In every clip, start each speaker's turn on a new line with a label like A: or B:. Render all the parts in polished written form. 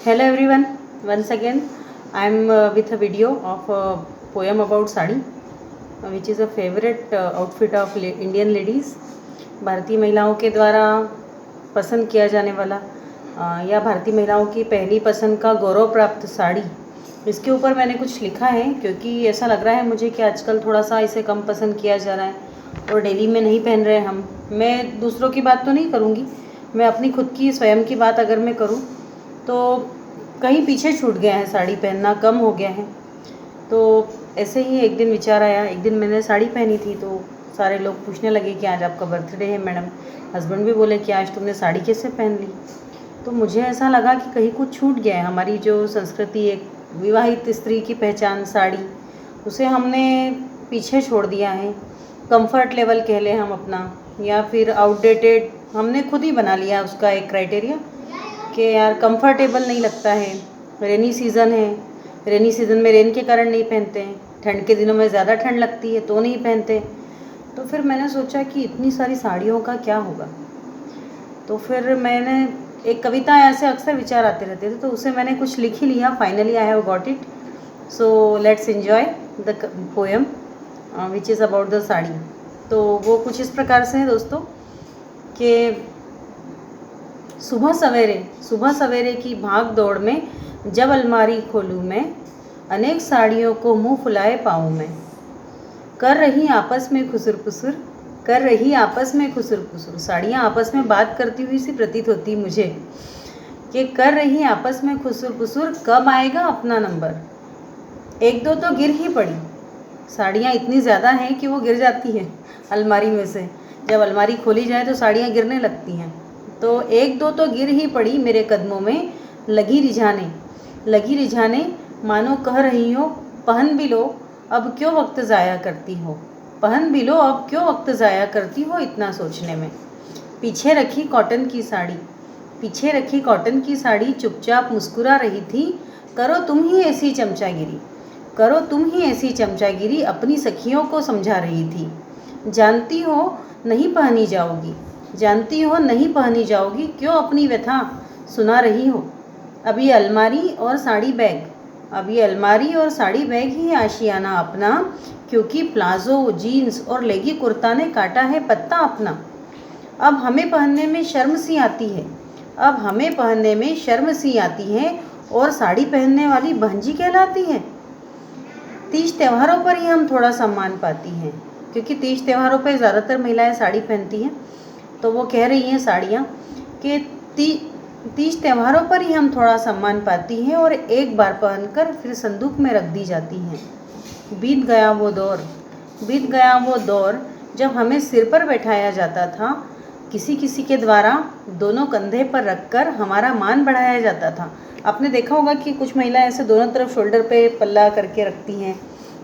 A: Hello everyone, once again I am with a video of a poem about sari, which is a favorite outfit of Indian ladies. भारतीय महिलाओं के द्वारा पसंद किया जाने वाला या भारतीय महिलाओं की पहली पसंद का गौरव प्राप्त साड़ी, इसके ऊपर मैंने कुछ लिखा है क्योंकि ऐसा लग रहा है मुझे कि आजकल थोड़ा सा इसे कम पसंद किया जा रहा है और डेली में नहीं पहन रहे हम। मैं दूसरों की बात तो नहीं करूँगी, मैं अपनी खुद की स्वयं की बात अगर मैं करूँ तो कहीं पीछे छूट गया है, साड़ी पहनना कम हो गया है। तो ऐसे ही एक दिन विचार आया, एक दिन मैंने साड़ी पहनी थी तो सारे लोग पूछने लगे कि आज आपका बर्थडे है मैडम। हस्बैंड भी बोले कि आज तुमने साड़ी कैसे पहन ली। तो मुझे ऐसा लगा कि कहीं कुछ छूट गया है। हमारी जो संस्कृति, एक विवाहित स्त्री की पहचान साड़ी, उसे हमने पीछे छोड़ दिया है। कंफर्ट लेवल कह लें हम अपना, या फिर आउटडेटेड हमने खुद ही बना लिया उसका एक क्राइटेरिया कि यार कंफर्टेबल नहीं लगता है। रेनी सीज़न है, रेनी सीज़न में रेन के कारण नहीं पहनते हैं, ठंड के दिनों में ज़्यादा ठंड लगती है तो नहीं पहनते। तो फिर मैंने सोचा कि इतनी सारी साड़ियों का क्या होगा। तो फिर मैंने एक कविता ऐसे अक्सर विचार आते रहते थे तो उसे मैंने कुछ लिख ही लिया। Finally I have got it. So let's enjoy the poem which is about the sari. तो वो कुछ इस प्रकार से है दोस्तों कि सुबह सवेरे की भाग दौड़ में जब अलमारी खोलूँ मैं, अनेक साड़ियों को मुंह फुलाए पाऊँ मैं। कर रही आपस में खुसुर पुसुर, साड़ियाँ आपस में बात करती हुई सी प्रतीत होती मुझे कि कर रही आपस में खुसुर पुसुर, कब आएगा अपना नंबर। एक दो तो गिर ही पड़ी, साड़ियाँ इतनी ज़्यादा हैं कि वो गिर जाती हैं अलमारी में से। जब अलमारी खोली जाए तो साड़ियाँ गिरने लगती हैं। तो एक दो तो गिर ही पड़ी मेरे कदमों में, लगी रिझाने मानो कह रही हो पहन भी लो, अब क्यों वक्त ज़ाया करती हो इतना सोचने में। पीछे रखी कॉटन की साड़ी चुपचाप मुस्कुरा रही थी। करो तुम ही ऐसी चमचागिरी अपनी सखियों को समझा रही थी। जानती हो नहीं पहनी जाओगी, क्यों अपनी व्यथा सुना रही हो। अभी अलमारी और साड़ी बैग ही आशियाना अपना, क्योंकि प्लाजो, जीन्स और लेगी कुर्ता ने काटा है पत्ता अपना। अब हमें पहनने में शर्म सी आती है और साड़ी पहनने वाली बहंजी कहलाती है। तीज त्योहारों पर ही हम थोड़ा सम्मान पाती हैं, क्योंकि तीज त्योहारों पर ज़्यादातर महिलाएं साड़ी पहनती हैं। तो वो कह रही हैं साड़ियाँ कि तीज त्योहारों पर ही हम थोड़ा सम्मान पाती हैं और एक बार पहनकर फिर संदूक में रख दी जाती हैं। बीत गया वो दौर जब हमें सिर पर बैठाया जाता था, किसी के द्वारा दोनों कंधे पर रखकर हमारा मान बढ़ाया जाता था। आपने देखा होगा कि कुछ महिलाएं ऐसे दोनों तरफ शोल्डर पे पल्ला करके रखती हैं,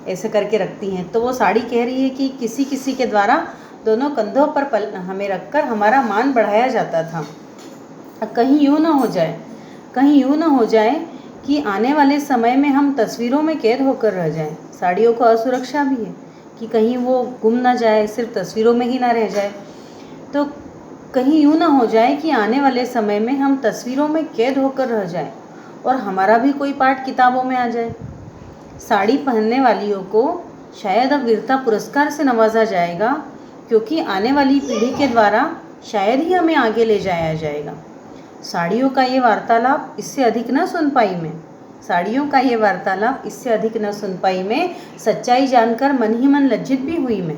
A: ऐसे करके रखती हैं। तो वो साड़ी कह रही है कि किसी के द्वारा दोनों कंधों पर हमें रखकर हमारा मान बढ़ाया जाता था। कहीं यूँ न हो जाए कि आने वाले समय में हम तस्वीरों में कैद होकर रह जाएं। साड़ियों को असुरक्षा भी है कि कहीं वो गुम ना जाए, सिर्फ तस्वीरों में ही ना रह जाए। तो कहीं यूँ ना हो जाए कि आने वाले समय में हम तस्वीरों में कैद होकर रह जाएं और हमारा भी कोई पार्ट किताबों में आ जाए। साड़ी पहनने वालियों को शायद अब वीरता पुरस्कार से नवाजा जाएगा, क्योंकि आने वाली पीढ़ी के द्वारा शायद ही हमें आगे ले जाया जाएगा। साड़ियों का ये वार्तालाप इससे अधिक न सुन पाई मैं, सच्चाई जानकर मन ही मन लज्जित भी हुई मैं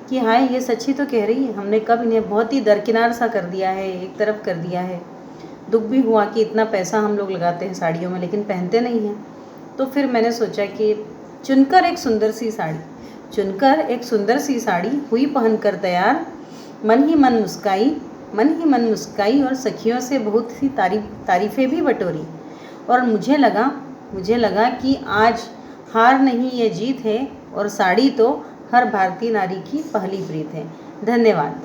A: कि हाय, ये सच्ची तो कह रही है, हमने कब इन्हें बहुत ही दरकिनार सा कर दिया है, एक तरफ कर दिया है। दुख भी हुआ कि इतना पैसा हम लोग लगाते हैं साड़ियों में लेकिन पहनते नहीं हैं। तो फिर मैंने सोचा कि चुनकर एक सुंदर सी साड़ी हुई पहनकर तैयार, मन ही मन मुस्काई और सखियों से बहुत सी तारीफ़ें भी बटोरी। और मुझे लगा कि आज हार नहीं ये जीत है और साड़ी तो हर भारतीय नारी की पहली प्रीत है। धन्यवाद।